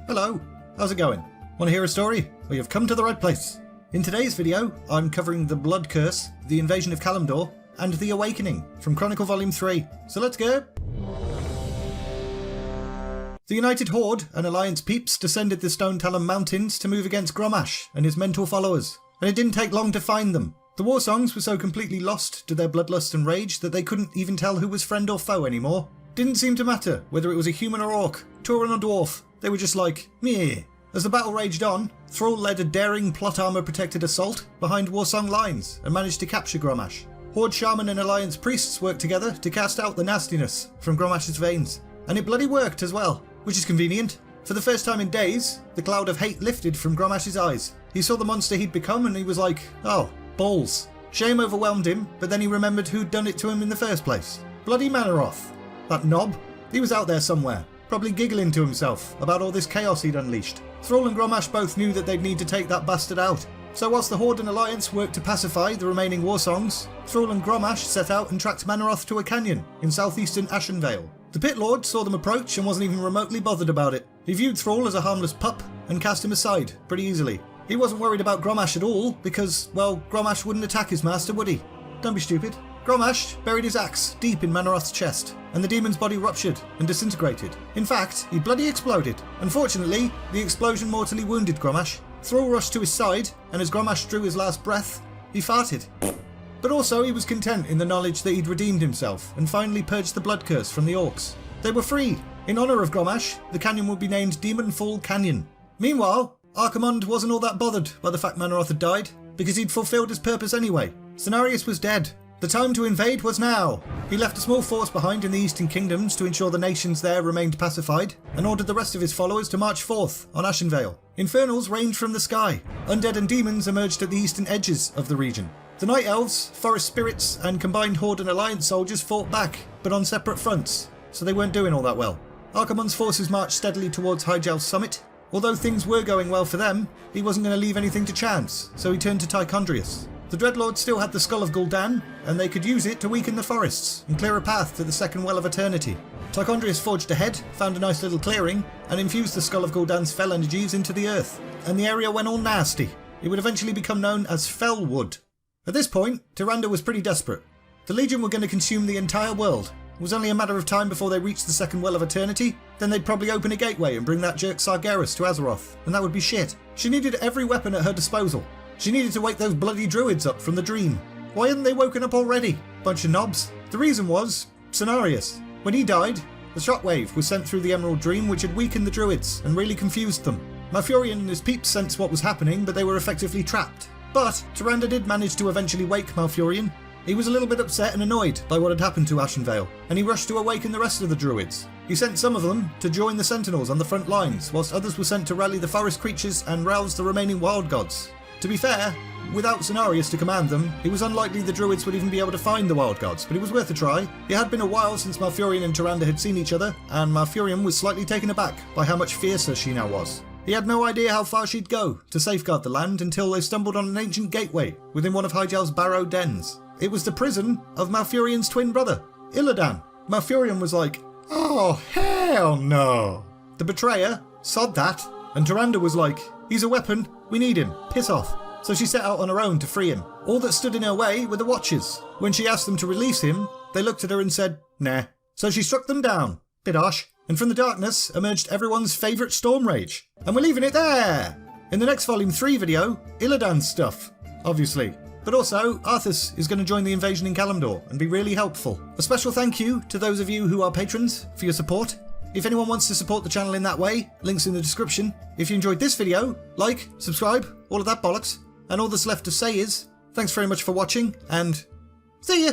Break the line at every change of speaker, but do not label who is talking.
Hello, how's it going? Want to hear a story? Well, you've come to the right place. In today's video, I'm covering the Blood Curse, the invasion of Kalimdor, and the Awakening from Chronicle Volume 3. So let's go! The United Horde and Alliance peeps descended the Stone Talon Mountains to move against Grommash and his mental followers, and it didn't take long to find them. The Warsongs were so completely lost to their bloodlust and rage that they couldn't even tell who was friend or foe anymore. Didn't seem to matter whether it was a human or orc, Tauren or dwarf, they were just like, meh. As the battle raged on, Thrall led a daring plot armor protected assault behind Warsong lines and managed to capture Grommash. Horde Shaman and Alliance priests worked together to cast out the nastiness from Grommash's veins, and it bloody worked as well, which is convenient. For the first time in days, the cloud of hate lifted from Grommash's eyes. He saw the monster he'd become and he was like, oh, balls. Shame overwhelmed him, but then he remembered who'd done it to him in the first place. Bloody Mannoroth. That knob. He was out there somewhere, probably giggling to himself about all this chaos he'd unleashed. Thrall and Grommash both knew that they'd need to take that bastard out. So whilst the Horde and Alliance worked to pacify the remaining Warsongs, Thrall and Grommash set out and tracked Mannoroth to a canyon in southeastern Ashenvale. The Pit Lord saw them approach and wasn't even remotely bothered about it. He viewed Thrall as a harmless pup and cast him aside pretty easily. He wasn't worried about Grommash at all because, well, Grommash wouldn't attack his master, would he? Don't be stupid. Grommash buried his axe deep in Mannoroth's chest, and the demon's body ruptured and disintegrated. In fact, he bloody exploded. Unfortunately, the explosion mortally wounded Grommash. Thrall rushed to his side, and as Grommash drew his last breath, he farted. But also he was content in the knowledge that he'd redeemed himself and finally purged the blood curse from the orcs. They were free. In honour of Grommash, the canyon would be named Demon Fall Canyon. Meanwhile, Archimonde wasn't all that bothered by the fact Mannoroth had died, because he'd fulfilled his purpose anyway. Cenarius was dead. The time to invade was now. He left a small force behind in the Eastern Kingdoms to ensure the nations there remained pacified, and ordered the rest of his followers to march forth on Ashenvale. Infernals rained from the sky. Undead and demons emerged at the eastern edges of the region. The Night Elves, Forest Spirits, and combined Horde and Alliance soldiers fought back, but on separate fronts, so they weren't doing all that well. Archimonde's forces marched steadily towards Hyjal's summit. Although things were going well for them, he wasn't going to leave anything to chance, so he turned to Tychondrius. The Dreadlords still had the Skull of Gul'dan, and they could use it to weaken the forests and clear a path to the Second Well of Eternity. Tychondrius forged ahead, found a nice little clearing, and infused the Skull of Gul'dan's fell energies into the earth, and the area went all nasty. It would eventually become known as Fellwood. At this point, Tyrande was pretty desperate. The Legion were going to consume the entire world. It was only a matter of time before they reached the Second Well of Eternity, then they'd probably open a gateway and bring that jerk Sargeras to Azeroth, and that would be shit. She needed every weapon at her disposal. She needed to wake those bloody druids up from the dream. Why hadn't they woken up already? Bunch of knobs. The reason was Cenarius. When he died, the shockwave was sent through the Emerald Dream, which had weakened the druids and really confused them. Malfurion and his peeps sensed what was happening, but they were effectively trapped. But Tyrande did manage to eventually wake Malfurion. He was a little bit upset and annoyed by what had happened to Ashenvale, and he rushed to awaken the rest of the druids. He sent some of them to join the sentinels on the front lines, whilst others were sent to rally the forest creatures and rouse the remaining wild gods. To be fair, without Cenarius to command them, it was unlikely the druids would even be able to find the wild gods, but it was worth a try. It had been a while since Malfurion and Tyrande had seen each other, and Malfurion was slightly taken aback by how much fiercer she now was. He had no idea how far she'd go to safeguard the land until they stumbled on an ancient gateway within one of Hyjal's barrowed dens. It was the prison of Malfurion's twin brother, Illidan. Malfurion was like, oh hell no. The betrayer, sod that, and Tyrande was like, he's a weapon, we need him, piss off. So she set out on her own to free him. All that stood in her way were the Watchers. When she asked them to release him, they looked at her and said, nah. So she struck them down, bit harsh, and from the darkness emerged everyone's favourite Storm Rage. And we're leaving it there! In the next Volume 3 video, Illidan's stuff, obviously. But also, Arthas is going to join the invasion in Kalimdor and be really helpful. A special thank you to those of you who are patrons for your support. If anyone wants to support the channel in that way, links in the description. If you enjoyed this video, like, subscribe, all of that bollocks. And all that's left to say is, thanks very much for watching, and see ya!